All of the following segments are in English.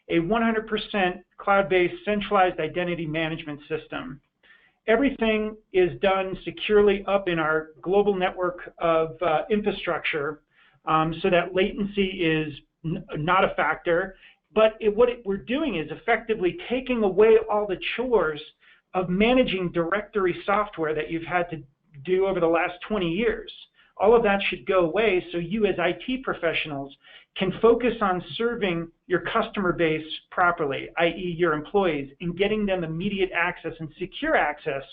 a 100% cloud-based centralized identity management system. Everything is done securely up in our global network of infrastructure so that latency is not a factor. But what we're doing is effectively taking away all the chores of managing directory software that you've had to do over the last 20 years. All of that should go away so you as IT professionals can focus on serving your customer base properly, i.e. your employees, and getting them immediate access and secure access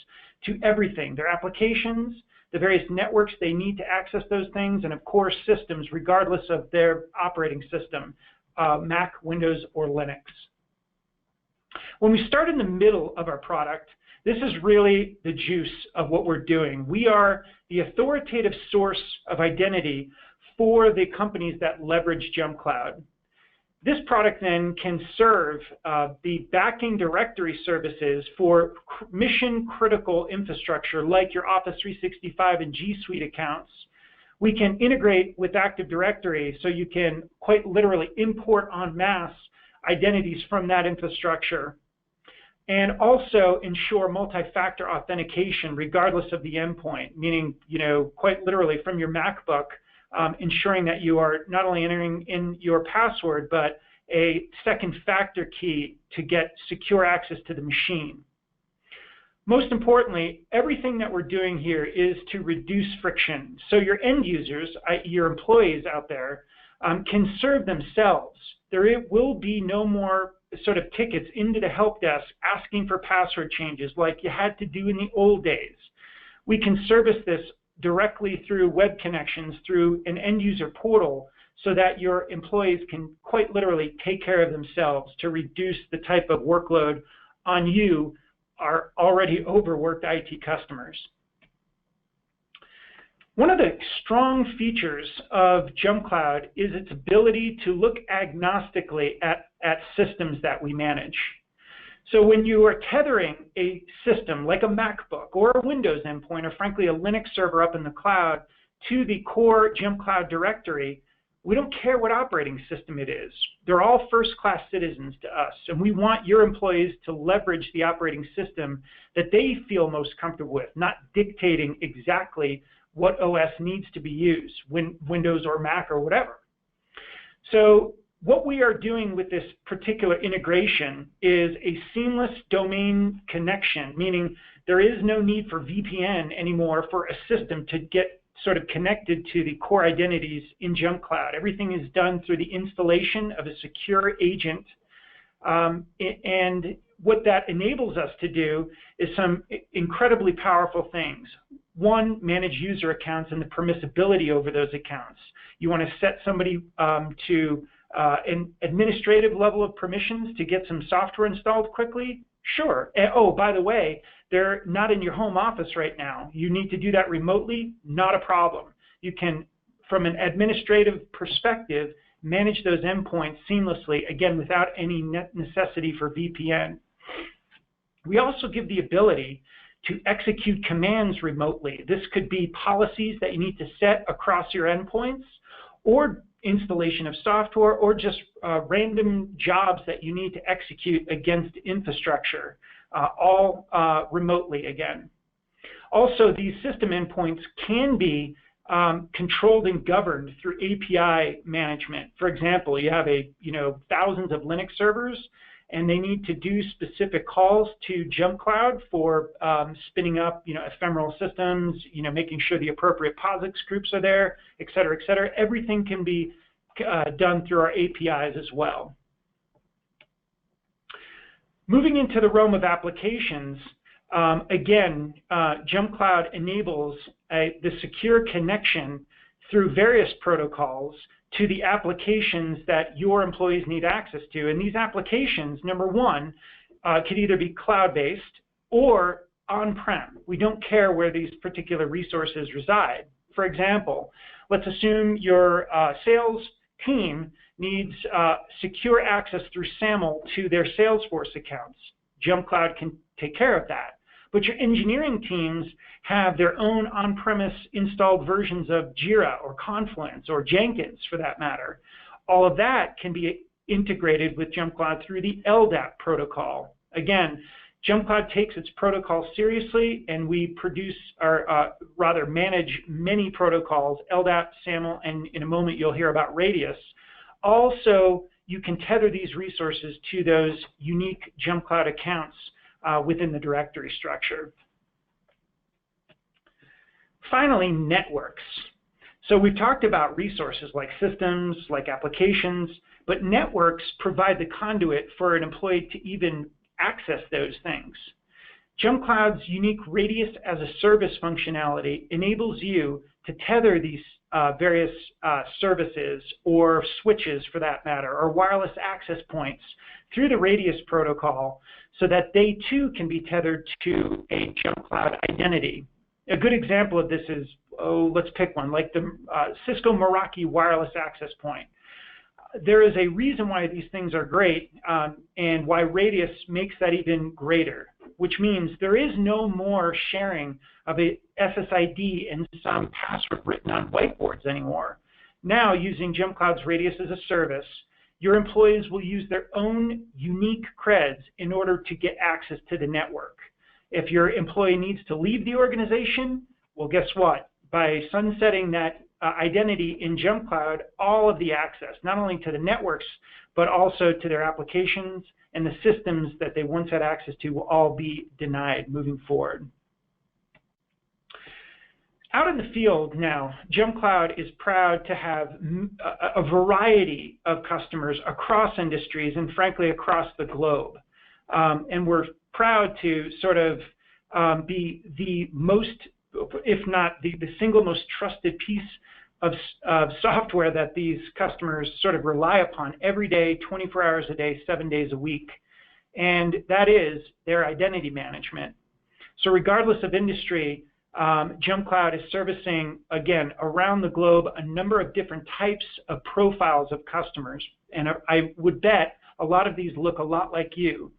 to everything, their applications, the various networks they need to access those things, and of course systems regardless of their operating system, Mac, Windows, or Linux. When we start in the middle of our product, this is really the juice of what we're doing. We are the authoritative source of identity for the companies that leverage JumpCloud. This product then can serve the backing directory services for mission-critical infrastructure like your Office 365 and G Suite accounts. We can integrate with Active Directory so you can quite literally import en masse identities from that infrastructure, and also ensure multi-factor authentication regardless of the endpoint, meaning, quite literally from your MacBook, ensuring that you are not only entering in your password, but a second factor key to get secure access to the machine. Most importantly, everything that we're doing here is to reduce friction. So your end users, i.e. your employees out there, can serve themselves. There will be no more sort of tickets into the help desk asking for password changes like you had to do in the old days. We can service this directly through web connections, through an end user portal, so that your employees can quite literally take care of themselves to reduce the type of workload on you, our already overworked IT customers. One of the strong features of JumpCloud is its ability to look agnostically at systems that we manage. So when you are tethering a system like a MacBook or a Windows endpoint, or frankly a Linux server up in the cloud, to the core JumpCloud directory, we don't care what operating system it is. They're all first-class citizens to us, and we want your employees to leverage the operating system that they feel most comfortable with, not dictating exactly what OS needs to be used, Windows or Mac or whatever. So what we are doing with this particular integration is a seamless domain connection, meaning there is no need for VPN anymore for a system to get sort of connected to the core identities in JumpCloud. Everything is done through the installation of a secure agent. And what that enables us to do is some incredibly powerful things. One, manage user accounts and the permissibility over those accounts. You want to set somebody to an administrative level of permissions to get some software installed quickly? Sure. And, oh, by the way, they're not in your home office right now. You need to do that remotely? Not a problem. You can, from an administrative perspective, manage those endpoints seamlessly, again, without any necessity for VPN. We also give the ability to execute commands remotely. This could be policies that you need to set across your endpoints, or installation of software, or just random jobs that you need to execute against infrastructure, all remotely again. Also, these system endpoints can be controlled and governed through API management. For example, you have thousands of Linux servers, and they need to do specific calls to JumpCloud for spinning up, ephemeral systems, making sure the appropriate POSIX groups are there, et cetera, et cetera. Everything can be done through our APIs as well. Moving into the realm of applications, again, JumpCloud enables the secure connection through various protocols to the applications that your employees need access to. And these applications, number one, could either be cloud-based or on-prem. We don't care where these particular resources reside. For example, let's assume your sales team needs secure access through SAML to their Salesforce accounts. JumpCloud can take care of that. But your engineering teams have their own on-premise installed versions of Jira or Confluence or Jenkins, for that matter. All of that can be integrated with JumpCloud through the LDAP protocol. Again, JumpCloud takes its protocol seriously, and we produce, or rather manage many protocols, LDAP, SAML, and in a moment you'll hear about Radius. Also, you can tether these resources to those unique JumpCloud accounts within the directory structure. Finally, networks. So we've talked about resources like systems, like applications, but networks provide the conduit for an employee to even access those things. JumpCloud's unique Radius as a service functionality enables you to tether these various services or switches for that matter, or wireless access points through the Radius protocol so that they too can be tethered to a JumpCloud identity. A good example of this is, let's pick one, like the Cisco Meraki wireless access point. There is a reason why these things are great and why Radius makes that even greater, which means there is no more sharing of a SSID and some password written on whiteboards anymore. Now, using JumpCloud's Radius as a service, your employees will use their own unique creds in order to get access to the network. If your employee needs to leave the organization, well, guess what? By sunsetting that identity in JumpCloud, all of the access, not only to the networks, but also to their applications and the systems that they once had access to will all be denied moving forward. Out in the field now, JumpCloud is proud to have a variety of customers across industries and frankly across the globe. And we're proud to sort of be the most, if not the single most trusted piece of software that these customers sort of rely upon every day, 24 hours a day, 7 days a week. And that is their identity management. So regardless of industry, JumpCloud is servicing, again, around the globe, a number of different types of profiles of customers. And I would bet a lot of these look a lot like you.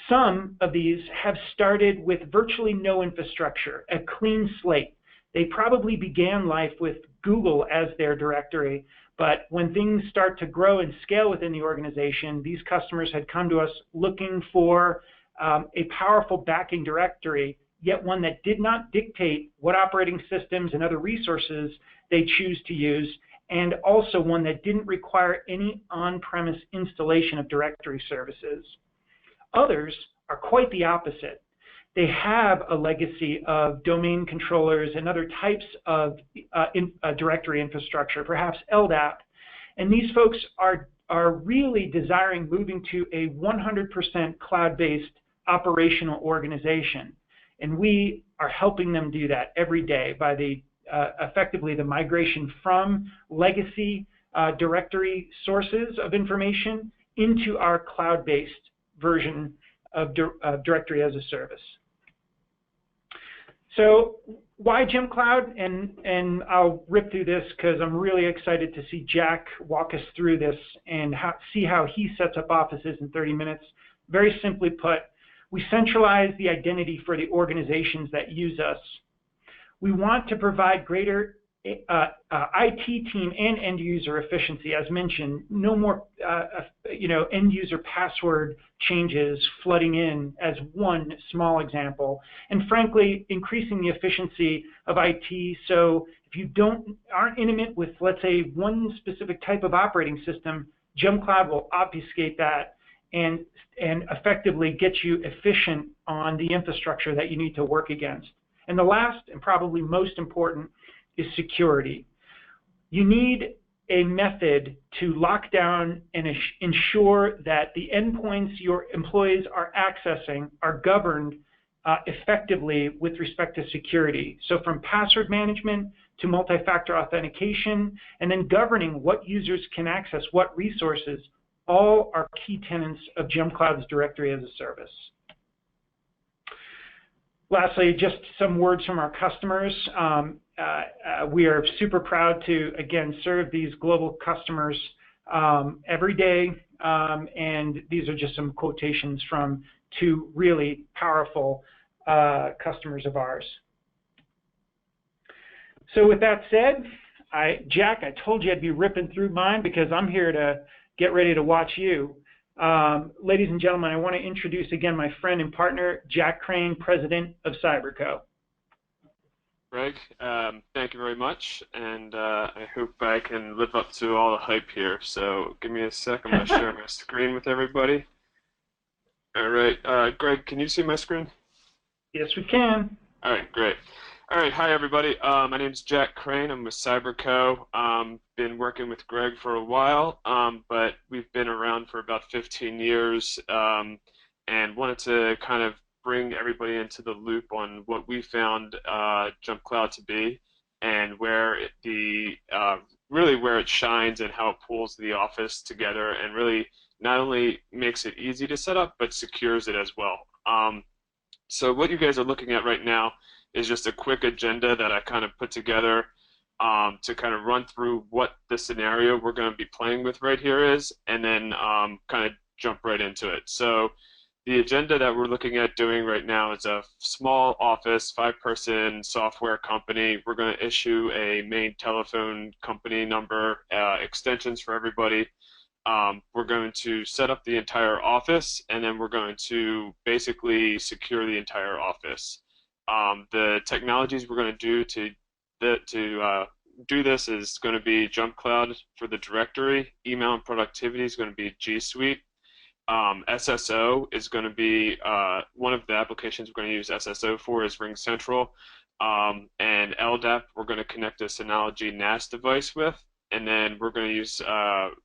Some of these have started with virtually no infrastructure, a clean slate. They probably began life with Google as their directory, but when things start to grow and scale within the organization, these customers had come to us looking for a powerful backing directory, yet one that did not dictate what operating systems and other resources they choose to use, and also one that didn't require any on-premise installation of directory services. Others are quite the opposite. They have a legacy of domain controllers and other types of directory infrastructure, perhaps LDAP, and these folks are really desiring moving to a 100% cloud-based operational organization. And we are helping them do that every day by the effectively the migration from legacy directory sources of information into our cloud-based version of directory as a service. So why JumpCloud? And I'll rip through this because I'm really excited to see Jack walk us through this and see how he sets up offices in 30 minutes. Very simply put, we centralize the identity for the organizations that use us. We want to provide greater IT team and end user efficiency. As mentioned, no more end user password changes flooding in as one small example. And frankly, increasing the efficiency of IT. So if you aren't intimate with, let's say, one specific type of operating system, JumpCloud will obfuscate that and effectively get you efficient on the infrastructure that you need to work against. And the last and probably most important is security. You need a method to lock down and ensure that the endpoints your employees are accessing are governed effectively with respect to security. So from password management to multi-factor authentication, and then governing what users can access what resources, all are key tenets of JumpCloud's directory as a service. Lastly, just some words from our customers. We are super proud to, again, serve these global customers every day, and these are just some quotations from two really powerful customers of ours. So with that said, Jack, I told you I'd be ripping through mine because I'm here to get ready to watch you. Ladies and gentlemen, I want to introduce again my friend and partner, Jack Crane, President of Cyberco. Greg, thank you very much, and I hope I can live up to all the hype here. So give me a sec. I'm going to share my screen with everybody. All right, Greg, can you see my screen? Yes, we can. All right, great. All right, hi everybody. My name is Jack Crane. I'm with Cyberco. Been working with Greg for a while, but we've been around for about 15 years, and wanted to kind of bring everybody into the loop on what we found JumpCloud to be, and where really where it shines and how it pulls the office together, and really not only makes it easy to set up, but secures it as well. So what you guys are looking at right now is just a quick agenda that I kind of put together to kind of run through what the scenario we're going to be playing with right here is, and then kind of jump right into it. So the agenda that we're looking at doing right now is a small office, 5-person software company. We're going to issue a main telephone company number, extensions for everybody. We're going to set up the entire office, and then we're going to basically secure the entire office. The technologies we're going to do do this is going to be JumpCloud for the directory. Email and productivity is going to be G Suite. SSO is going to be one of the applications we're going to use SSO for is RingCentral, and LDAP we're going to connect a Synology NAS device with, and then we're going to use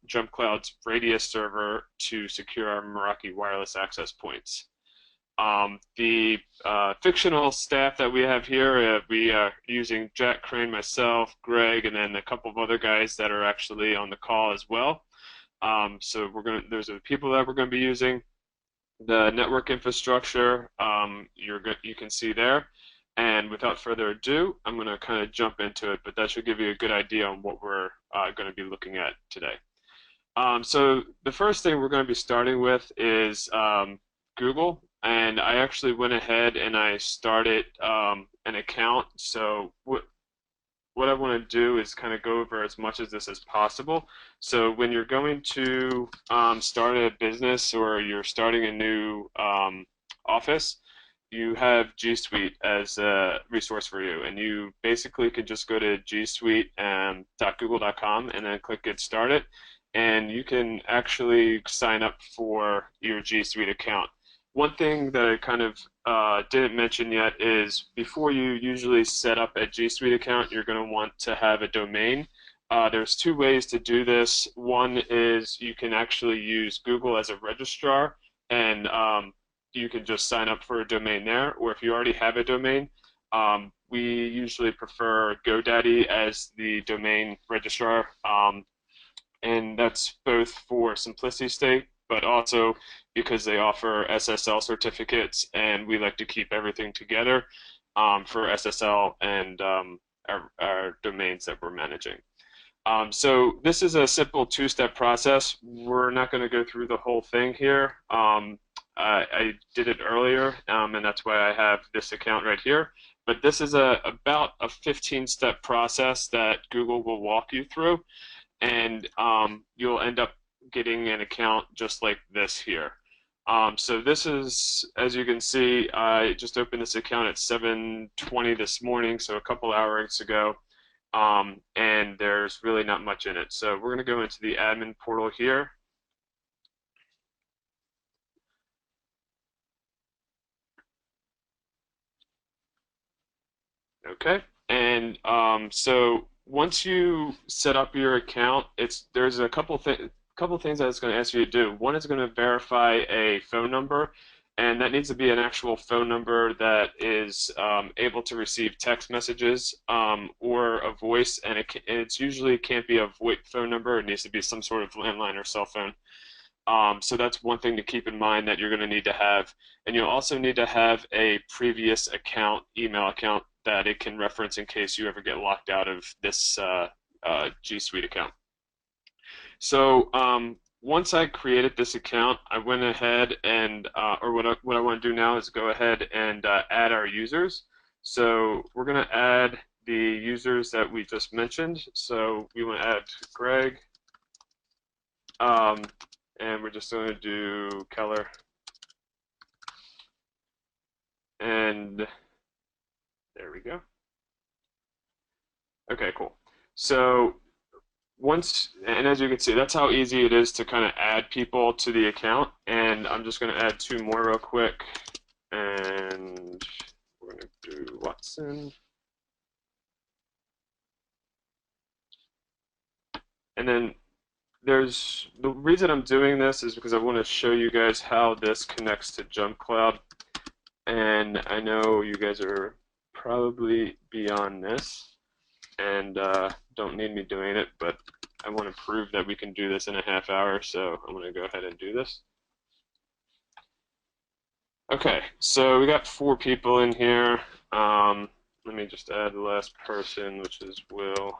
JumpCloud's Radius server to secure our Meraki wireless access points. The fictional staff that we have here, we are using Jack Crane, myself, Greg, and then a couple of other guys that are actually on the call as well. So those are the people that we're going to be using. The network infrastructure you can see there. And without further ado, I'm going to kind of jump into it, but that should give you a good idea on what we're going to be looking at today. So the first thing we're going to be starting with is Google. And I actually went ahead and I started an account. So what I want to do is kind of go over as much of this as possible. So when you're going to start a business or you're starting a new office, you have G Suite as a resource for you, and you basically could just go to gsuite.google.com and then click Get Started, and you can actually sign up for your G Suite account. One thing that I kind of didn't mention yet is before you usually set up a G Suite account, you're going to want to have a domain. There's two ways to do this. One is you can actually use Google as a registrar, and you can just sign up for a domain there. Or if you already have a domain, we usually prefer GoDaddy as the domain registrar, and that's both for simplicity's sake, but also because they offer SSL certificates, and we like to keep everything together for SSL and our domains that we're managing. So this is a simple two-step process. We're not going to go through the whole thing here. I did it earlier, and that's why I have this account right here. But this is about a 15-step process that Google will walk you through, and you'll end up getting an account just like this here. So this is, as you can see, I just opened this account at 7:20 this morning, so a couple hours ago, and there's really not much in it. So we're going to go into the admin portal here. Okay, and so once you set up your account, there's a couple things that it's going to ask you to do. One is going to verify a phone number, and that needs to be an actual phone number that is able to receive text messages or a voice, and it's usually can't be a VoIP phone number. It needs to be some sort of landline or cell phone. So that's one thing to keep in mind that you're going to need to have. And you'll also need to have a previous account, email account, that it can reference in case you ever get locked out of this G Suite account. So once I created this account, I went ahead and, or what I want to do now is go ahead and add our users. So we're going to add the users that we just mentioned. So we want to add Greg, And we're just going to do Keller. And there we go. Okay, cool. So and as you can see, that's how easy it is to kind of add people to the account. And I'm just going to add 2 more real quick. And we're going to do Watson. And then the reason I'm doing this is because I want to show you guys how this connects to JumpCloud. And I know you guys are probably beyond this and don't need me doing it, but I want to prove that we can do this in a half hour, so I'm going to go ahead and do this. Okay, so we got 4 people in here. Let me just add the last person, which is Will.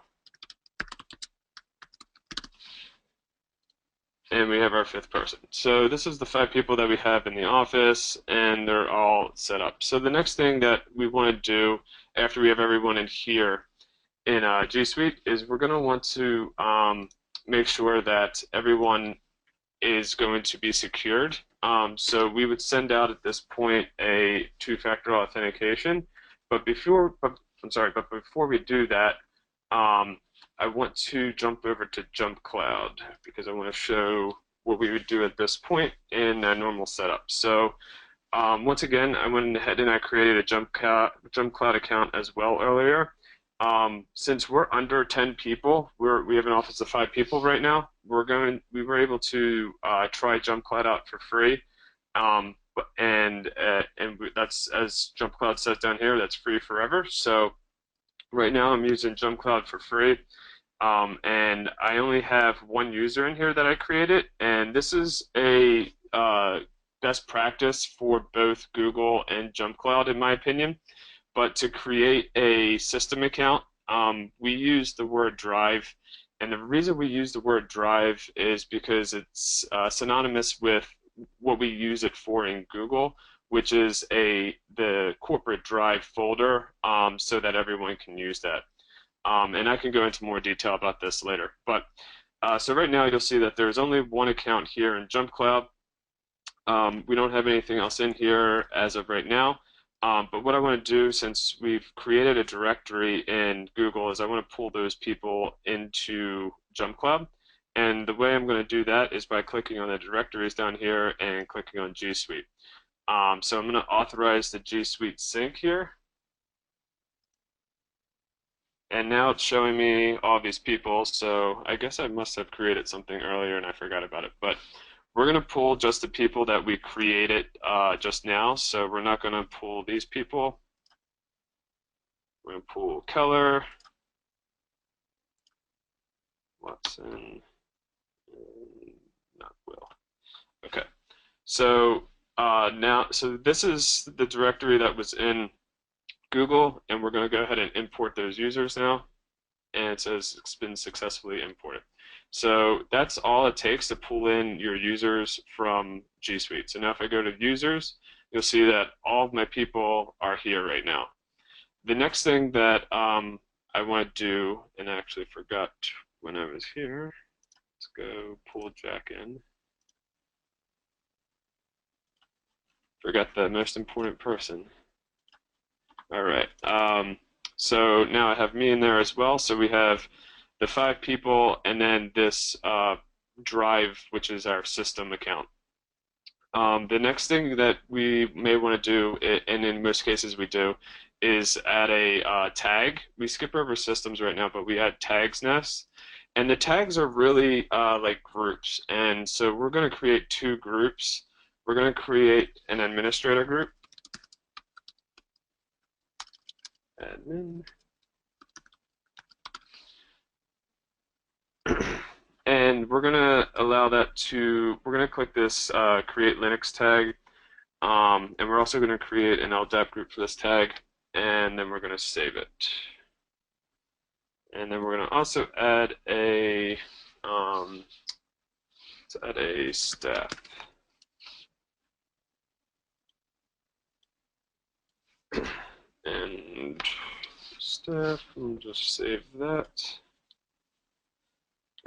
And we have our 5th person. So this is the 5 people that we have in the office, and they're all set up. So the next thing that we want to do after we have everyone in here in G Suite is we're going to want to make sure that everyone is going to be secured. So we would send out at this point a 2-factor authentication. But before we do that, I want to jump over to JumpCloud because I want to show what we would do at this point in a normal setup. So once again, I went ahead and I created a JumpCloud account as well earlier. Since we're under 10 people, we have an office of 5 people right now. We were able to try JumpCloud out for free, and that's, as JumpCloud says down here, that's free forever. So right now I'm using JumpCloud for free, and I only have 1 user in here that I created, and this is a best practice for both Google and JumpCloud in my opinion. But to create a system account, we use the word drive. And the reason we use the word drive is because it's synonymous with what we use it for in Google, which is the corporate drive folder, so that everyone can use that. And I can go into more detail about this later. But so right now you'll see that there's only 1 account here in JumpCloud. We don't have anything else in here as of right now. But what I want to do, since we've created a directory in Google, is I want to pull those people into JumpCloud. And the way I'm going to do that is by clicking on the directories down here and clicking on G Suite. So I'm going to authorize the G Suite sync here. And now it's showing me all these people, so I guess I must have created something earlier and I forgot about it. But we're going to pull just the people that we created just now, so we're not going to pull these people. We're going to pull Keller, Watson, and not Will. Okay, so so this is the directory that was in Google, and we're going to go ahead and import those users now, and it says it's been successfully imported. So that's all it takes to pull in your users from G Suite. So now if I go to users, you'll see that all of my people are here right now. The next thing that I want to do, and I actually forgot when I was here, let's go pull Jack in. Forgot the most important person. All right, so now I have me in there as well. So we have the 5 people, and then this drive, which is our system account. The next thing that we may want to do, and in most cases we do, is add a tag. We skip over systems right now, but we add tags next. And the tags are really like groups. And so we're going to create 2 groups. We're going to create an administrator group. Admin. And we're going to allow that to, we're going to click this create Linux tag, and we're also going to create an LDAP group for this tag, and then we're going to save it. And then we're going to also add a, let's add a staff. And staff, we'll just save that.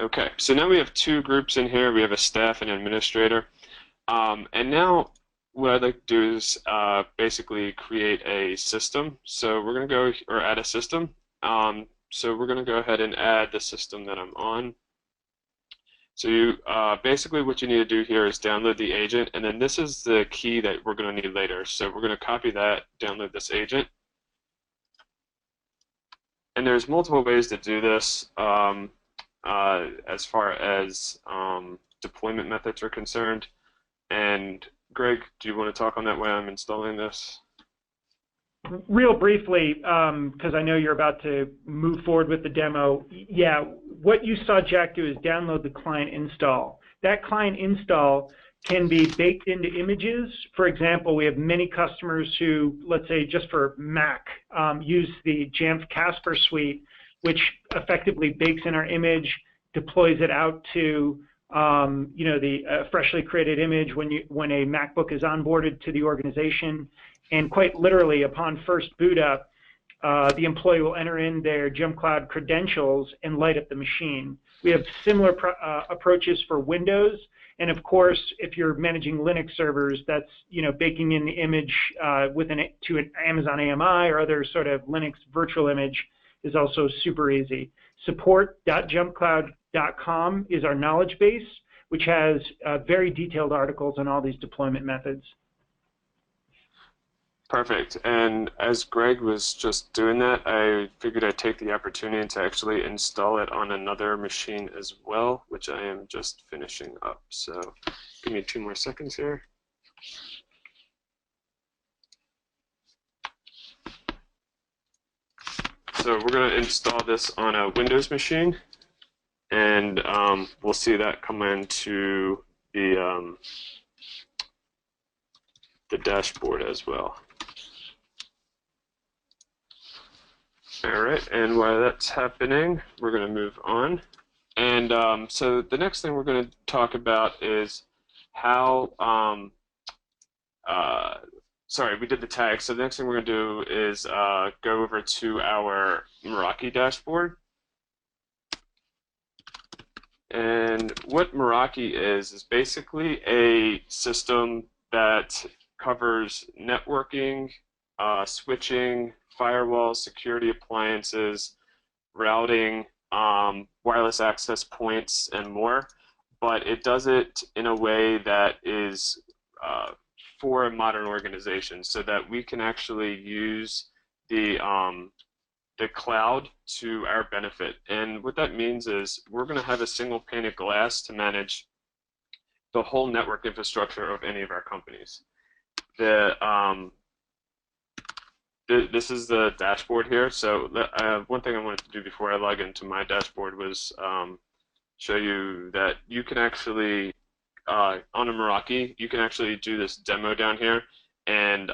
Okay, so now we have two groups in here. We have a staff and an administrator. And now what I'd like to do is basically create a system. So we're going to go, or add a system. So we're going to go ahead and add the system that I'm on. So you basically what you need to do here is download the agent, and then this is the key that we're going to need later. So we're going to copy that, download this agent. And there's multiple ways to do this as far as deployment methods are concerned. And Greg, do you want to talk on that while I'm installing this? Real briefly, because I know you're about to move forward with the demo. Yeah, what you saw Jack do is download the client install. That client install can be baked into images. For example, we have many customers who, let's say just for Mac, use the Jamf Casper suite, which effectively bakes in our image, deploys it out to the freshly created image when a MacBook is onboarded to the organization. And quite literally, upon first boot up, the employee will enter in their JumpCloud credentials and light up the machine. We have similar approaches for Windows. And of course, if you're managing Linux servers, that's baking in the image to an Amazon AMI or other sort of Linux virtual image is also super easy. Support.jumpcloud.com is our knowledge base, which has very detailed articles on all these deployment methods. Perfect. And as Greg was just doing that, I figured I'd take the opportunity to actually install it on another machine as well, which I am just finishing up. So give me 2 more seconds here. So we're going to install this on a Windows machine, and we'll see that come into the dashboard as well. All right, and while that's happening, we're going to move on. And so the next thing we're going to talk about is how, sorry, we did the tag. So the next thing we're going to do is go over to our Meraki dashboard. And what Meraki is basically a system that covers networking, switching, firewalls, security appliances, routing, wireless access points, and more. But it does it in a way that is for a modern organization, so that we can actually use the cloud to our benefit. And what that means is we're going to have a single pane of glass to manage the whole network infrastructure of any of our companies. This is the dashboard here. So one thing I wanted to do before I log into my dashboard was show you that you can actually, on a Meraki, you can actually do this demo down here, and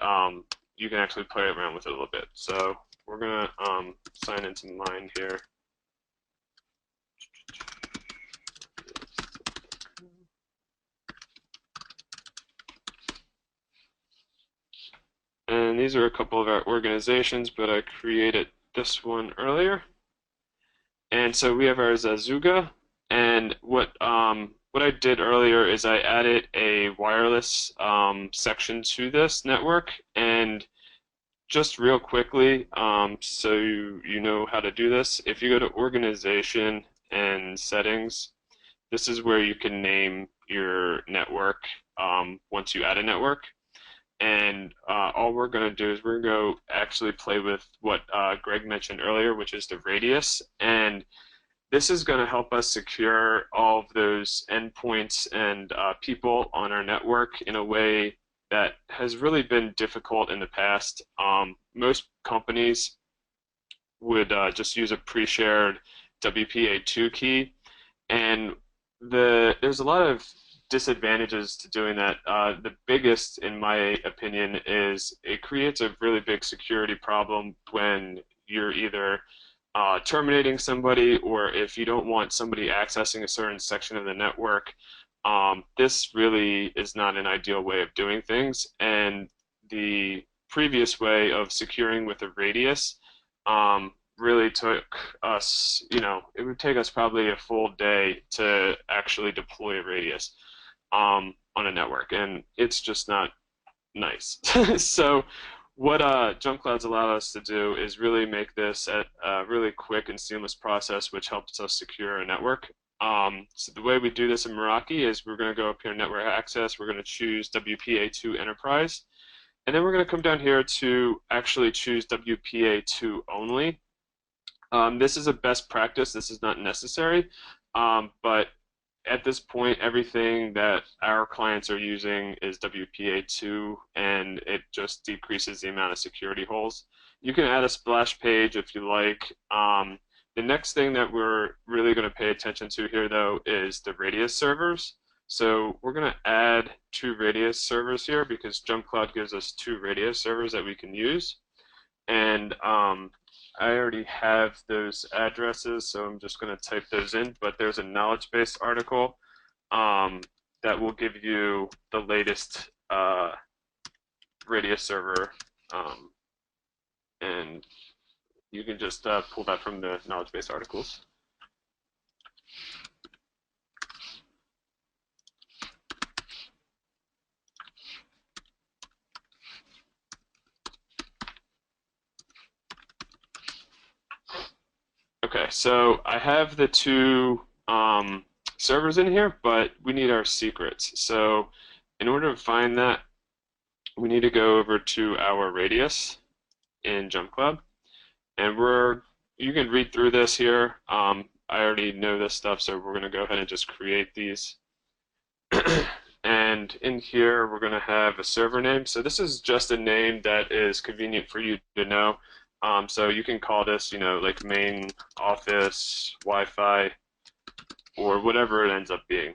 you can actually play around with it a little bit. So we're going to sign into mine here. And these are a couple of our organizations, but I created this one earlier. And so we have our Zazuga, and what I did earlier is I added a wireless section to this network. And just real quickly, so you know how to do this, if you go to Organization and Settings, this is where you can name your network once you add a network. And all we're going to do is we're going to go actually play with what Greg mentioned earlier, which is the radius. And this is going to help us secure all of those endpoints and people on our network in a way that has really been difficult in the past. Most companies would just use a pre-shared WPA2 key, and there's a lot of disadvantages to doing that. The biggest, in my opinion, is it creates a really big security problem when you're either terminating somebody, or if you don't want somebody accessing a certain section of the network. This really is not an ideal way of doing things, and the previous way of securing with a radius really took us, it would take us probably a full day to actually deploy a radius on a network, and it's just not nice. So what JumpCloud's allowed us to do is really make this a really quick and seamless process, which helps us secure a network. So the way we do this in Meraki is we're going to go up here, Network Access, we're going to choose WPA2 Enterprise, and then we're going to come down here to actually choose WPA2 only. This is a best practice, this is not necessary, but at this point, everything that our clients are using is WPA2, and it just decreases the amount of security holes. You can add a splash page if you like. The next thing that we're really going to pay attention to here, though, is the radius servers. So we're going to add 2 radius servers here because JumpCloud gives us 2 radius servers that we can use. And I already have those addresses, so I'm just going to type those in, but there's a knowledge base article that will give you the latest radius server, and you can just pull that from the knowledge base articles. Okay, so I have the 2 servers in here, but we need our secrets. So in order to find that, we need to go over to our radius in JumpCloud, and you can read through this here. I already know this stuff, so we're going to go ahead and just create these. And in here, we're going to have a server name. So this is just a name that is convenient for you to know. So you can call this, like main office Wi-Fi or whatever it ends up being.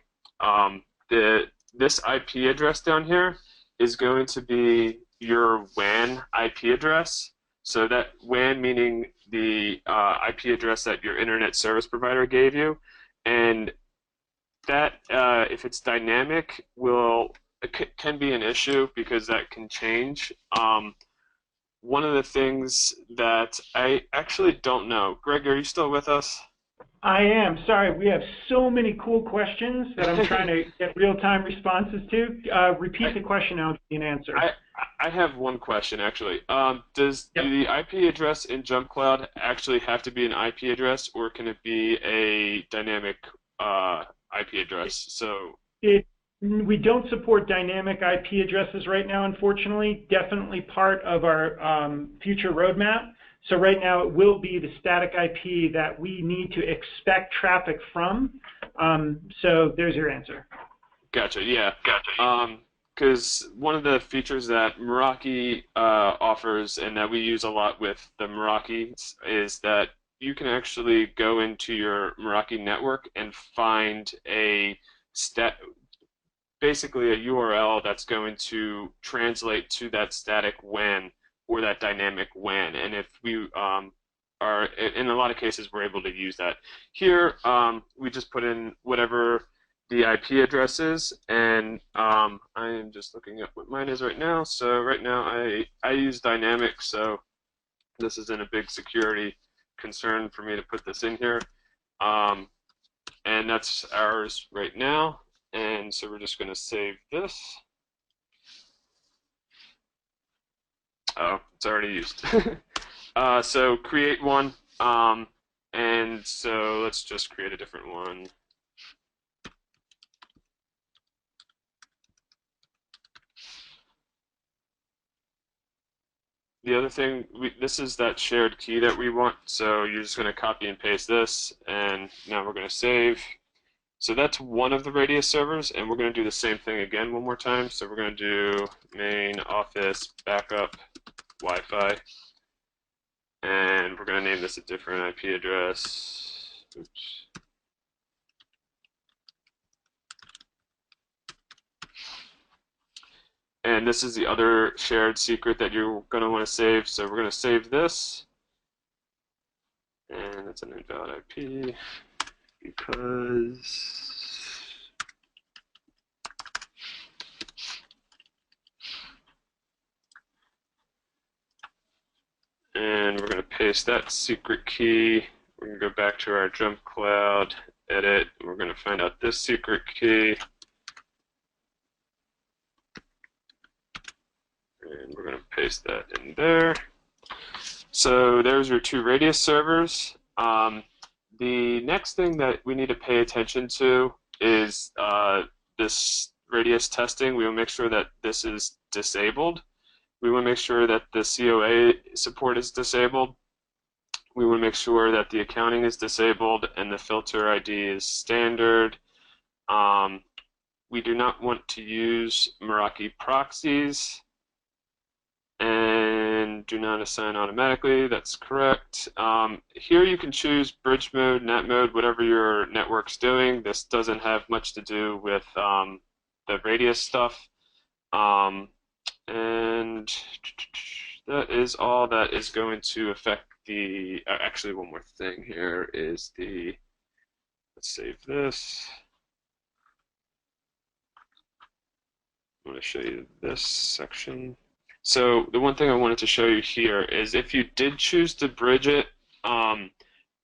This IP address down here is going to be your WAN IP address. So that WAN meaning the IP address that your internet service provider gave you, and that if it's dynamic can be an issue because that can change. One of the things that I actually don't know. Greg, are you still with us? I am. Sorry, we have so many cool questions that I'm trying to get real-time responses to. Repeat the question, I'll give you an answer. I have one question, actually. Does the IP address in JumpCloud actually have to be an IP address, or can it be a dynamic IP address? We don't support dynamic IP addresses right now, unfortunately. Definitely part of our future roadmap. So right now it will be the static IP that we need to expect traffic from. So there's your answer. Gotcha, yeah. Gotcha. Because one of the features that Meraki offers and that we use a lot with the Meraki is that you can actually go into your Meraki network and find basically a URL that's going to translate to that static WAN or that dynamic WAN. And if we are, in a lot of cases, we're able to use that. Here, we just put in whatever the IP address is, and I am just looking at what mine is right now. So right now I use dynamic, so this isn't a big security concern for me to put this in here. And that's ours right now. And so we're just going to save this. Oh, it's already used. So create one. And so let's just create a different one. The other thing, this is that shared key that we want. So you're just going to copy and paste this. And now we're going to save. So that's one of the radius servers, and we're going to do the same thing again one more time. So we're going to do main office backup Wi-Fi, and we're going to name this a different IP address. Oops. And this is the other shared secret that you're going to want to save. So we're going to save this, and it's an invalid IP. Because and we're going to paste that secret key. We're going to go back to our JumpCloud, edit, and we're going to find out this secret key. And we're going to paste that in there. So there's your 2 Radius servers. The next thing that we need to pay attention to is this Radius testing. We will make sure that this is disabled. We want to make sure that the COA support is disabled. We want to make sure that the accounting is disabled and the filter ID is standard. We do not want to use Meraki proxies. And do not assign automatically, that's correct. Here you can choose bridge mode, net mode, whatever your network's doing. This doesn't have much to do with the Radius stuff. And that is all that is going to affect the, actually one more thing here is the, let's save this. I want to show you this section. So the one thing I wanted to show you here is if you did choose to bridge it,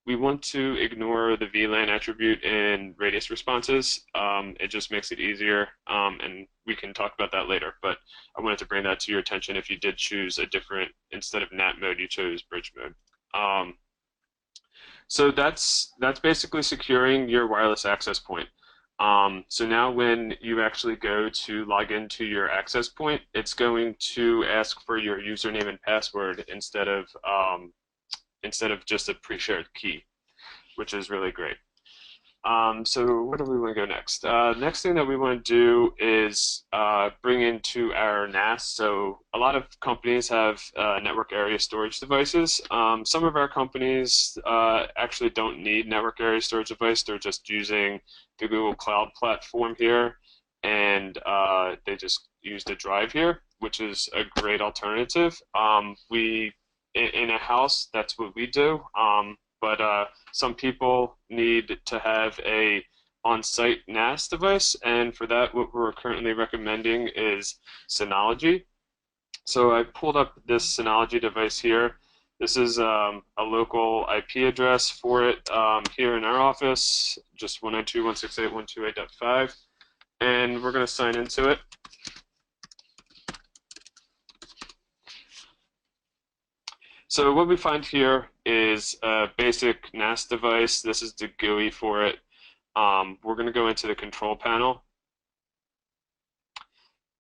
we want to ignore the VLAN attribute in Radius responses. It just makes it easier, and we can talk about that later. But I wanted to bring that to your attention if you did choose a different, instead of NAT mode, you chose bridge mode. So that's basically securing your wireless access point. So now when you actually go to log into your access point, it's going to ask for your username and password instead of just a pre-shared key, which is really great. So where do we want to go next? Next thing that we want to do is bring into our NAS. So a lot of companies have network area storage devices. Some of our companies actually don't need network area storage device. They're just using the Google Cloud platform here, and they just use the drive here, which is a great alternative. In a house, that's what we do. But some people need to have a on-site NAS device, and for that, what we're currently recommending is Synology. So I pulled up this Synology device here. This is a local IP address for it here in our office, just 192.168.128.5, and we're going to sign into it. So what we find here is a basic NAS device. This is the GUI for it. We're going to go into the control panel.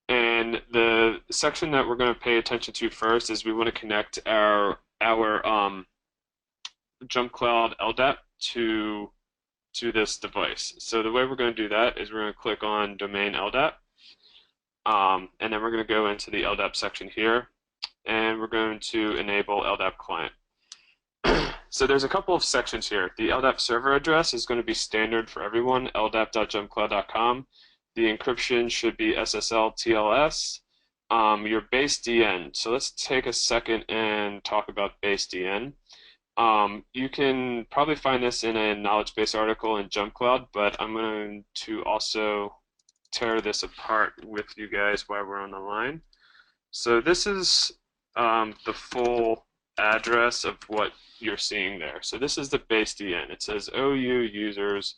And the section that we're going to pay attention to first is we want to connect our JumpCloud LDAP to this device. So the way we're going to do that is we're going to click on Domain LDAP. And then we're going to go into the LDAP section here. And we're going to enable LDAP client. So there's a couple of sections here. The LDAP server address is going to be standard for everyone, ldap.jumpcloud.com. The encryption should be SSL TLS. Your base DN. So let's take a second and talk about base DN. You can probably find this in a knowledge base article in JumpCloud, but I'm going to also tear this apart with you guys while we're on the line. So this is the full address of what you're seeing there. So this is the base DN. It says OU users,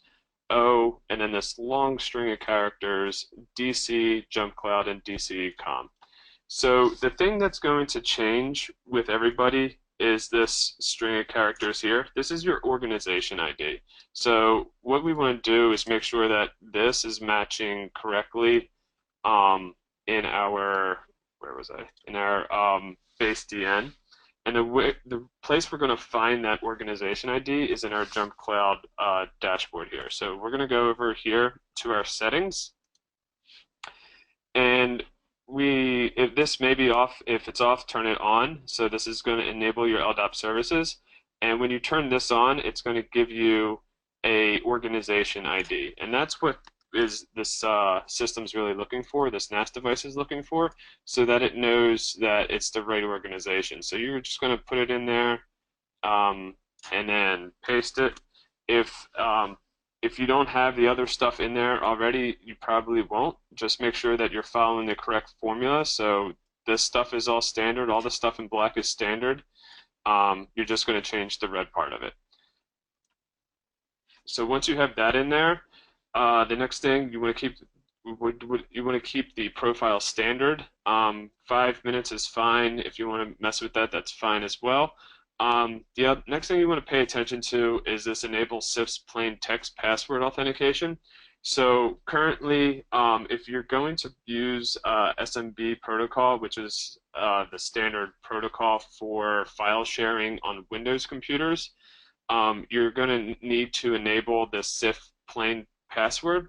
O, and then this long string of characters, DC, JumpCloud, and DC com. So the thing that's going to change with everybody is this string of characters here. This is your organization ID. So what we want to do is make sure that this is matching correctly in our, where was I? In our base DN. And the place we're going to find that organization ID is in our JumpCloud dashboard here. So we're going to go over here to our settings. And if this may be off, if it's off, turn it on. So this is going to enable your LDAP services. And when you turn this on, it's going to give you a organization ID. And that's what is this system's really looking for, this NAS device is looking for, so that it knows that it's the right organization. So you're just going to put it in there and then paste it. If you don't have the other stuff in there already, you probably won't. Just make sure that you're following the correct formula. So this stuff is all standard. All the stuff in black is standard. You're just going to change the red part of it. So once you have that in there, the next thing you want to keep the profile standard. 5 minutes is fine. If you want to mess with that, that's fine as well. The next thing you want to pay attention to is this enable sifts plain text password authentication. So currently, if you're going to use SMB protocol, which is the standard protocol for file sharing on Windows computers, you're going to need to enable the SIF plain password.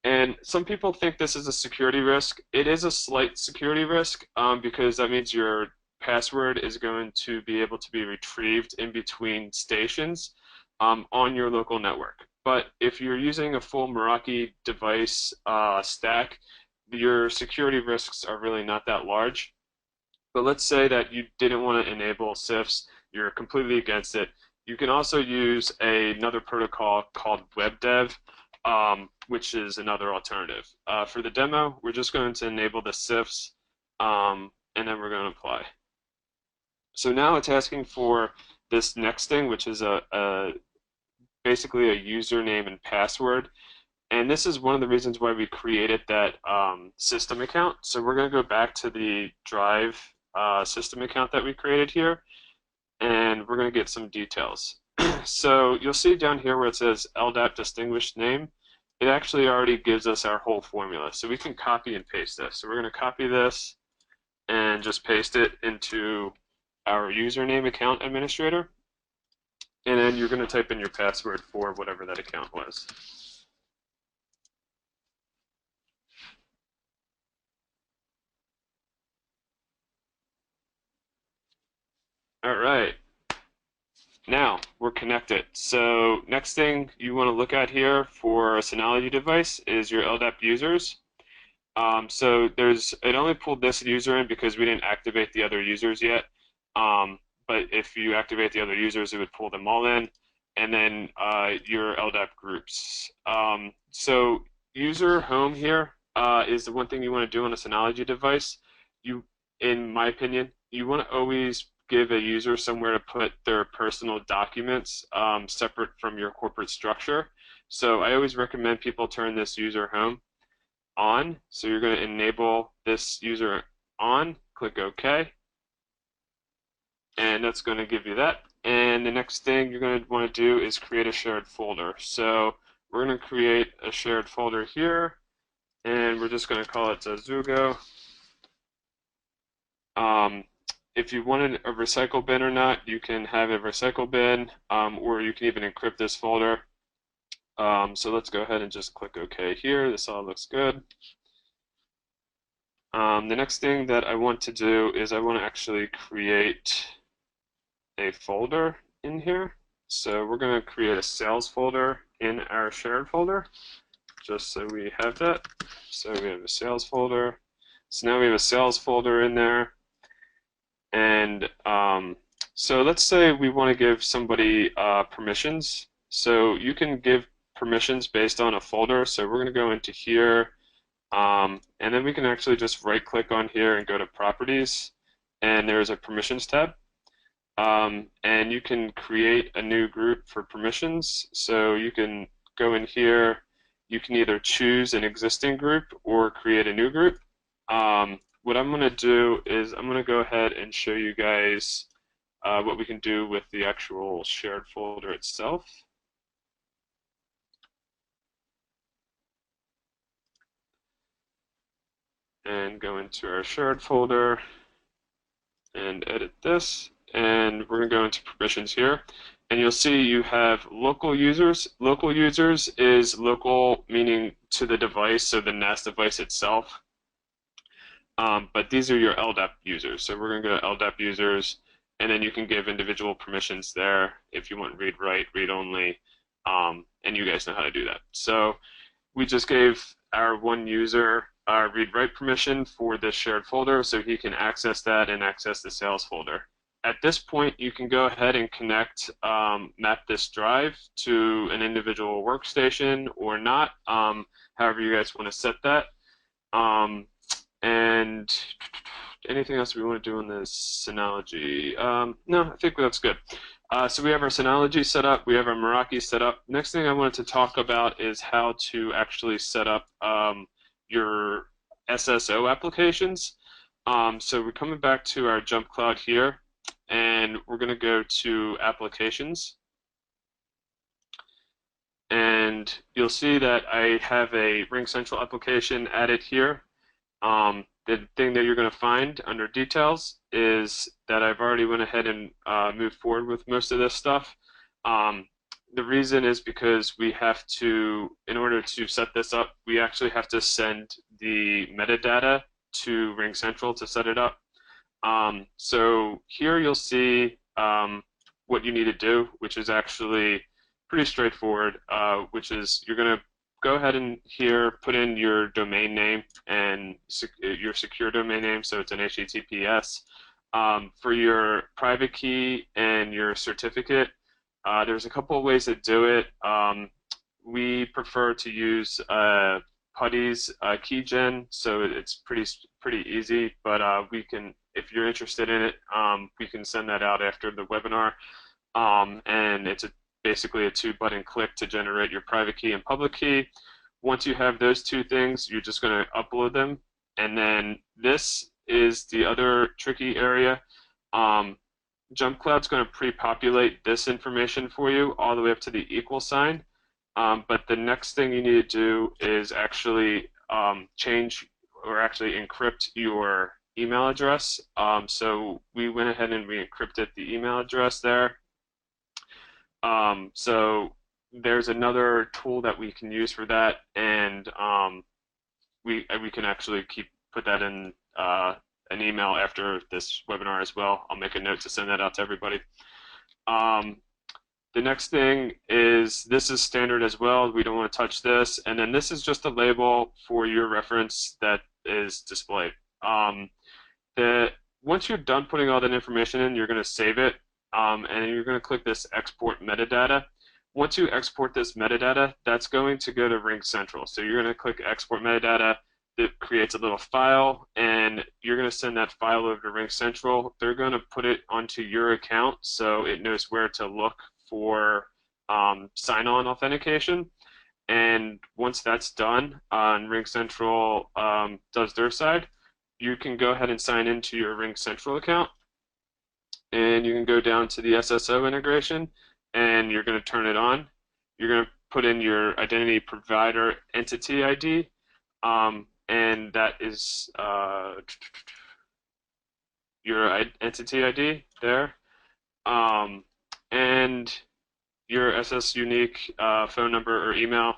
And some people think this is a security risk. It is a slight security risk because that means your password is going to be able to be retrieved in between stations on your local network. But if you're using a full Meraki device stack, your security risks are really not that large. But let's say that you didn't want to enable sifts, you're completely against it. You can also use another protocol called WebDev, which is another alternative. For the demo, we're just going to enable the sifts, and then we're going to apply. So now it's asking for this next thing, which is basically a username and password. And this is one of the reasons why we created that system account. So we're going to go back to the Drive system account that we created here, and we're going to get some details. So you'll see down here where it says LDAP distinguished name, it actually already gives us our whole formula. So we can copy and paste this. So we're going to copy this and just paste it into our username account administrator. And then you're going to type in your password for whatever that account was. All right. Now we're connected. So next thing you want to look at here for a Synology device is your LDAP users. So it only pulled this user in because we didn't activate the other users yet. But if you activate the other users, it would pull them all in, and then your LDAP groups. So user home here is the one thing you want to do on a Synology device. In my opinion, you want to always give a user somewhere to put their personal documents separate from your corporate structure. So I always recommend people turn this user home on. So you're going to enable this user on, click OK, and that's going to give you that. And the next thing you're going to want to do is create a shared folder. So we're going to create a shared folder here, and we're just going to call it Zazugo. If you wanted a recycle bin or not, you can have a recycle bin, or you can even encrypt this folder. So let's go ahead and just click OK here. This all looks good. The next thing that I want to do is I want to actually create a folder in here. So we're going to create a sales folder in our shared folder, just so we have that. So we have a sales folder. So now we have a sales folder in there. And so let's say we want to give somebody permissions. So you can give permissions based on a folder. So we're going to go into here, and then we can actually just right-click on here and go to Properties, and there's a Permissions tab. And you can create a new group for permissions. So you can go in here, you can either choose an existing group or create a new group. What I'm going to do is I'm going to go ahead and show you guys what we can do with the actual shared folder itself. And go into our shared folder and edit this. And we're going to go into permissions here. And you'll see you have local users. Local users is local meaning to the device, so the NAS device itself. But these are your LDAP users. So we're going to go to LDAP users, and then you can give individual permissions there if you want read, write, read only, and you guys know how to do that. So we just gave our one user read, write permission for this shared folder, so he can access that and access the sales folder. At this point, you can go ahead and connect, map this drive to an individual workstation or not, however you guys want to set that. And anything else we want to do on this Synology? No, I think that's good. So we have our Synology set up. We have our Meraki set up. Next thing I wanted to talk about is how to actually set up your SSO applications. So we're coming back to our JumpCloud here, and we're going to go to Applications. And you'll see that I have a RingCentral application added here. The thing that you're going to find under Details is that I've already went ahead and moved forward with most of this stuff. The reason is because we have to, in order to set this up, we actually have to send the metadata to RingCentral to set it up. So here you'll see what you need to do, which is actually pretty straightforward, which is you're going to go ahead and here put in your domain name and your secure domain name, so it's an HTTPS. For your private key and your certificate, there's a couple of ways to do it. We prefer to use PuTTY's keygen, so it's pretty easy, but we can, if you're interested in it, we can send that out after the webinar, and it's basically a 2-button click to generate your private key and public key. Once you have those two things, you're just going to upload them, and then this is the other tricky area. JumpCloud's going to pre-populate this information for you all the way up to the equal sign, but the next thing you need to do is actually change or actually encrypt your email address. So we went ahead and we encrypted the email address there. So there's another tool that we can use for that, and we can actually put that in an email after this webinar as well. I'll make a note to send that out to everybody. The next thing is, this is standard as well. We don't want to touch this, and then this is just a label for your reference that is displayed. Once you're done putting all that information in, you're going to save it. And you're going to click this export metadata. Once you export this metadata, that's going to go to RingCentral. So you're going to click export metadata. It creates a little file, and you're going to send that file over to RingCentral. They're going to put it onto your account so it knows where to look for sign-on authentication. And once that's done, and RingCentral does their side, you can go ahead and sign into your RingCentral account. And you can go down to the SSO integration, and you're going to turn it on. You're going to put in your identity provider entity ID, and that is your entity ID there, and your SS unique phone number or email.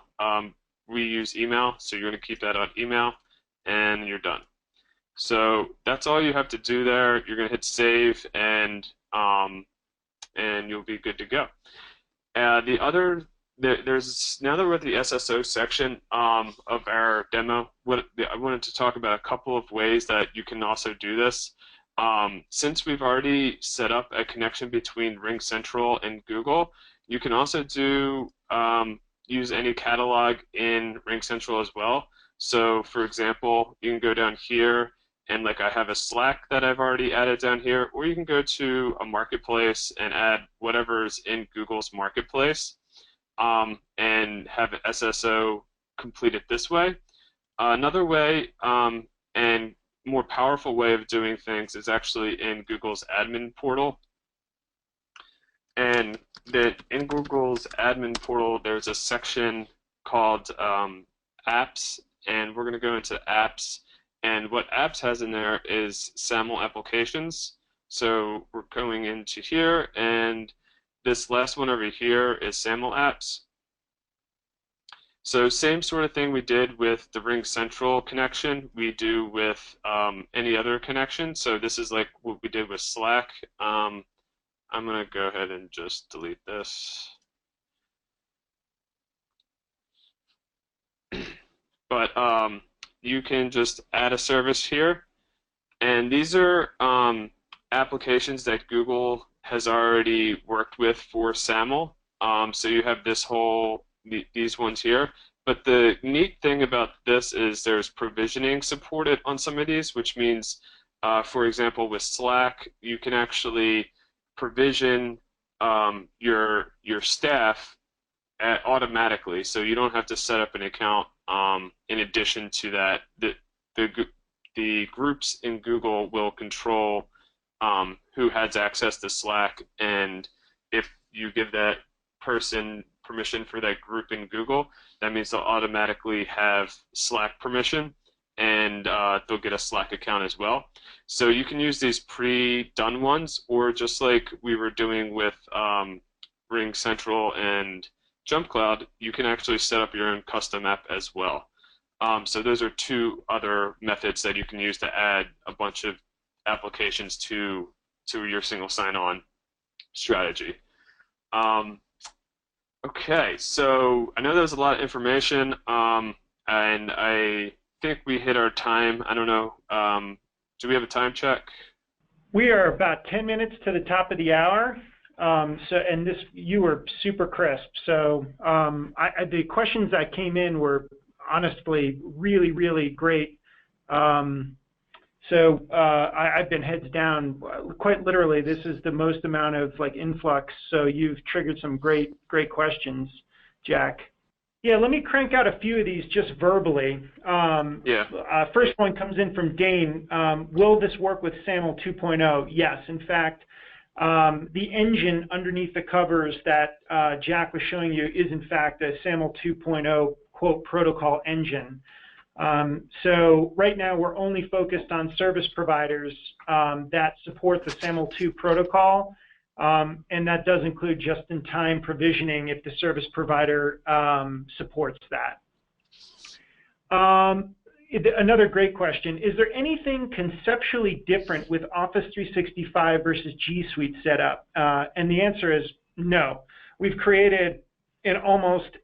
We use email, so you're going to keep that on email, and you're done. So that's all you have to do there. You're going to hit save, and you'll be good to go. There's now that we're at the SSO section of our demo, I wanted to talk about a couple of ways that you can also do this. Since we've already set up a connection between RingCentral and Google, you can also use any catalog in RingCentral as well. So, for example, you can go down here, and like I have a Slack that I've already added down here, or you can go to a marketplace and add whatever's in Google's marketplace, and have an SSO completed this way. Another way, and more powerful way of doing things is actually in Google's admin portal. And in Google's admin portal, there's a section called Apps, and we're going to go into Apps. And what Apps has in there is SAML applications. So we're going into here, and this last one over here is SAML apps. So same sort of thing we did with the RingCentral connection, we do with any other connection. So this is like what we did with Slack. I'm going to go ahead and just delete this. But you can just add a service here, and these are applications that Google has already worked with for SAML. So you have these ones here. But the neat thing about this is there's provisioning supported on some of these, which means For example, with Slack, you can actually provision your staff automatically, so you don't have to set up an account. In addition to that, the groups in Google will control who has access to Slack, and if you give that person permission for that group in Google, that means they'll automatically have Slack permission, and they'll get a Slack account as well. So you can use these pre-done ones, or just like we were doing with RingCentral and JumpCloud, you can actually set up your own custom app as well. So those are two other methods that you can use to add a bunch of applications to your single sign-on strategy. Okay, so I know there's a lot of information, and I think we hit our time. I don't know. Do we have a time check? We are about 10 minutes to the top of the hour. And you were super crisp. So the questions that came in were honestly really, really great. I've been heads down. Quite literally, this is the most amount of influx. So you've triggered some great questions, Jack. Yeah, let me crank out a few of these just verbally. First one comes in from Dane. Will this work with SAML 2.0? Yes, in fact. The engine underneath the covers that Jack was showing you is in fact a SAML 2.0 quote protocol engine. So right now we're only focused on service providers that support the SAML 2 protocol, and that does include just-in-time provisioning if the service provider supports that. Another great question, is there anything conceptually different with Office 365 versus G Suite setup? And the answer is no. We've created an almost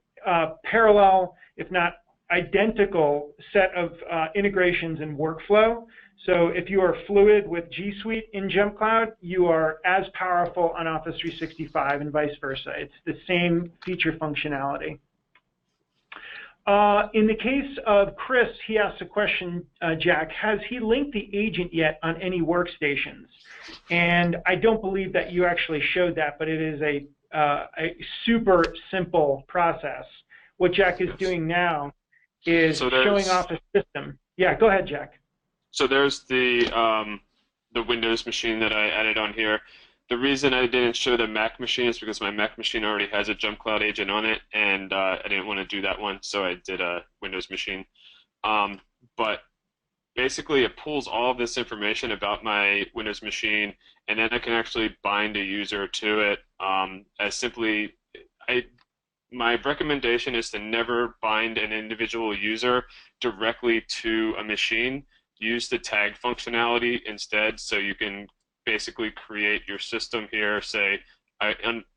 parallel, if not identical, set of integrations and workflow. So if you are fluid with G Suite in JumpCloud, you are as powerful on Office 365 and vice versa. It's the same feature functionality. In the case of Chris, he asked a question, Jack, has he linked the agent yet on any workstations? And I don't believe that you actually showed that, but it is a super simple process. What Jack is doing now is showing off a system. Yeah, go ahead, Jack. So there's the Windows machine that I added on here. The reason I didn't show the Mac machine is because my Mac machine already has a JumpCloud agent on it, and I didn't want to do that one, so I did a Windows machine. But basically, it pulls all of this information about my Windows machine, and then I can actually bind a user to it as simply. My recommendation is to never bind an individual user directly to a machine. Use the tag functionality instead, so you can basically create your system here, say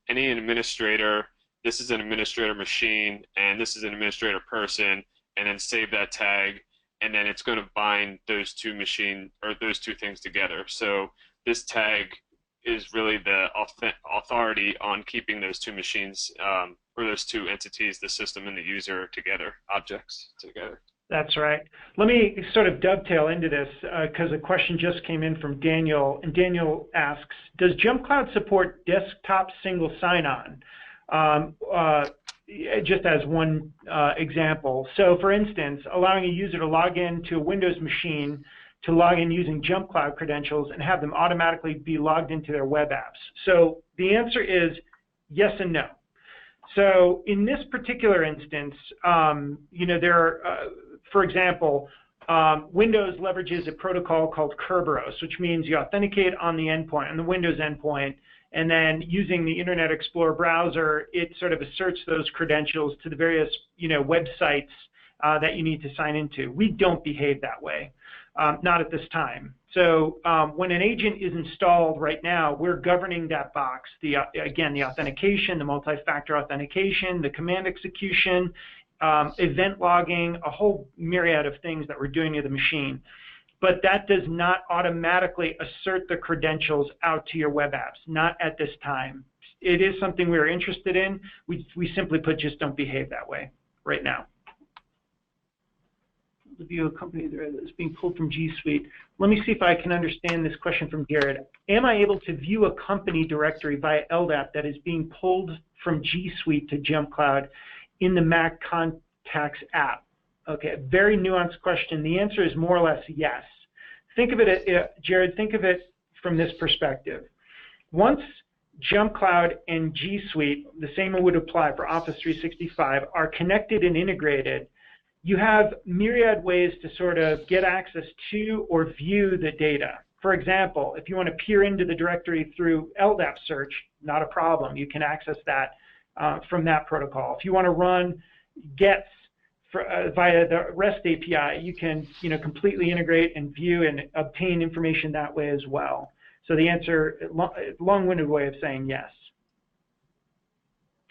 any administrator, this is an administrator machine and this is an administrator person, and then save that tag, and then it's going to bind those two those two things together. So this tag is really the authority on keeping those two machines or those two entities, the system and the user together, objects together. That's right. Let me sort of dovetail into this because a question just came in from Daniel, and Daniel asks, does JumpCloud support desktop single sign-on? Just as one example. So for instance, allowing a user to log in to a Windows machine to log in using JumpCloud credentials and have them automatically be logged into their web apps. So the answer is yes and no. So in this particular instance, for example, Windows leverages a protocol called Kerberos, which means you authenticate on the endpoint, on the Windows endpoint, and then using the Internet Explorer browser, it sort of asserts those credentials to the various, websites that you need to sign into. We don't behave that way, not at this time. So when an agent is installed right now, we're governing that box. Again, the authentication, the multi-factor authentication, the command execution, event logging, a whole myriad of things that we're doing to the machine. But that does not automatically assert the credentials out to your web apps, not at this time. It is something we're interested in. We simply put just don't behave that way right now. view a company that's being pulled from G Suite. Let me see if I can understand this question from Jared. Am I able to view a company directory via LDAP that is being pulled from G Suite to JumpCloud in the Mac Contacts app? Okay, very nuanced question. The answer is more or less yes. Think of it, Jared, think of it from this perspective. Once JumpCloud and G Suite, the same would apply for Office 365, are connected and integrated, you have myriad ways to sort of get access to or view the data. For example, if you want to peer into the directory through LDAP search, not a problem. You can access that from that protocol. If you want to run gets via the REST API, you can completely integrate and view and obtain information that way as well. So the answer, long-winded way of saying yes.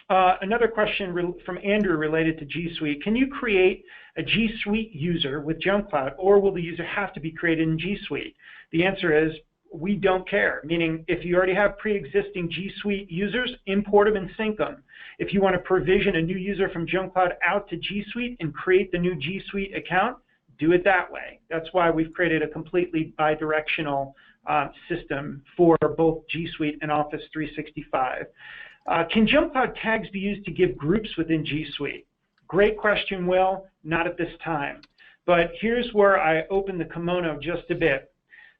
Another question from Andrew related to G Suite. Can you create a G Suite user with JumpCloud, or will the user have to be created in G Suite? The answer is we don't care, meaning if you already have pre-existing G Suite users, import them and sync them. If you want to provision a new user from JumpCloud out to G Suite and create the new G Suite account, do it that way. That's why we've created a completely bi-directional system for both G Suite and Office 365. Can JumpCloud tags be used to give groups within G Suite? Great question, Will. Not at this time. But here's where I open the kimono just a bit.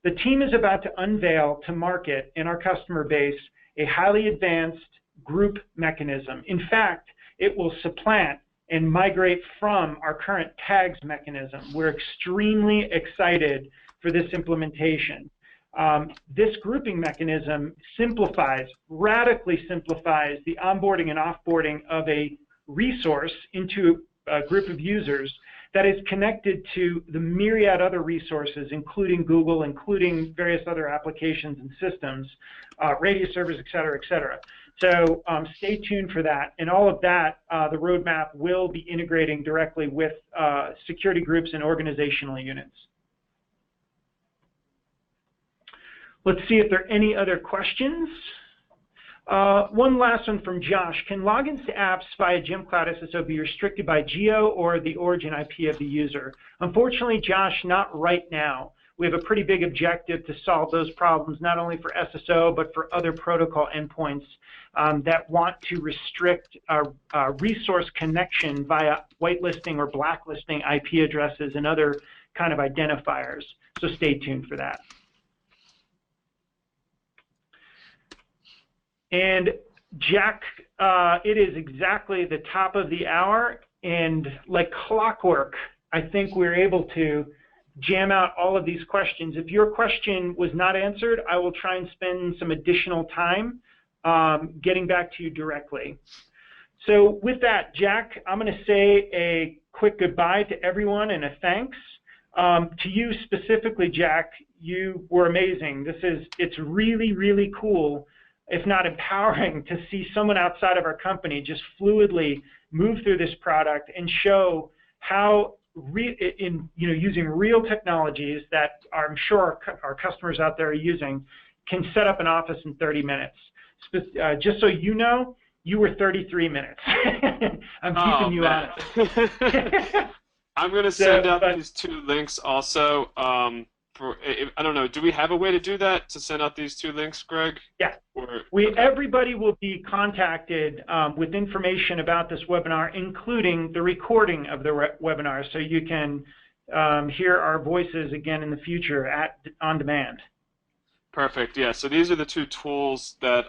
The team is about to unveil to market in our customer base a highly advanced group mechanism. In fact, it will supplant and migrate from our current tags mechanism. We're extremely excited for this implementation. This grouping mechanism radically simplifies the onboarding and offboarding of a resource into a group of users that is connected to the myriad other resources, including Google, including various other applications and systems, radio servers, et cetera, et cetera. So stay tuned for that. And all of that, the roadmap will be integrating directly with security groups and organizational units. Let's see if there are any other questions. One last one from Josh. Can logins to apps via JumpCloud SSO be restricted by geo or the origin IP of the user? Unfortunately, Josh, not right now. We have a pretty big objective to solve those problems, not only for SSO, but for other protocol endpoints that want to restrict resource connection via whitelisting or blacklisting IP addresses and other kind of identifiers. So stay tuned for that. And Jack, it is exactly the top of the hour, and like clockwork, I think we're able to jam out all of these questions. If your question was not answered, I will try and spend some additional time getting back to you directly. So with that, Jack, I'm going to say a quick goodbye to everyone and a thanks. To you specifically, Jack, you were amazing. It's really, really cool, if not empowering, to see someone outside of our company just fluidly move through this product and show how, using real technologies that I'm sure our customers out there are using, can set up an office in 30 minutes. Just so you know, you were 33 minutes. I'm keeping you honest. I'm going to send out these two links also. I don't know, do we have a way to do that, to send out these two links, Greg? Yeah. Everybody will be contacted with information about this webinar, including the recording of the webinar, so you can hear our voices again in the future on demand. Perfect, yeah. So these are the two tools that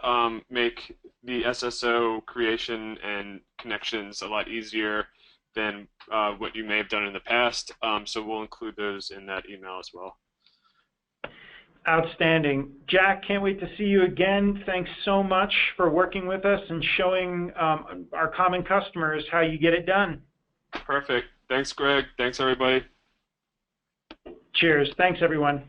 make the SSO creation and connections a lot easier than what you may have done in the past. So we'll include those in that email as well. Outstanding. Jack, can't wait to see you again. Thanks so much for working with us and showing our common customers how you get it done. Perfect. Thanks, Greg. Thanks, everybody. Cheers. Thanks, everyone.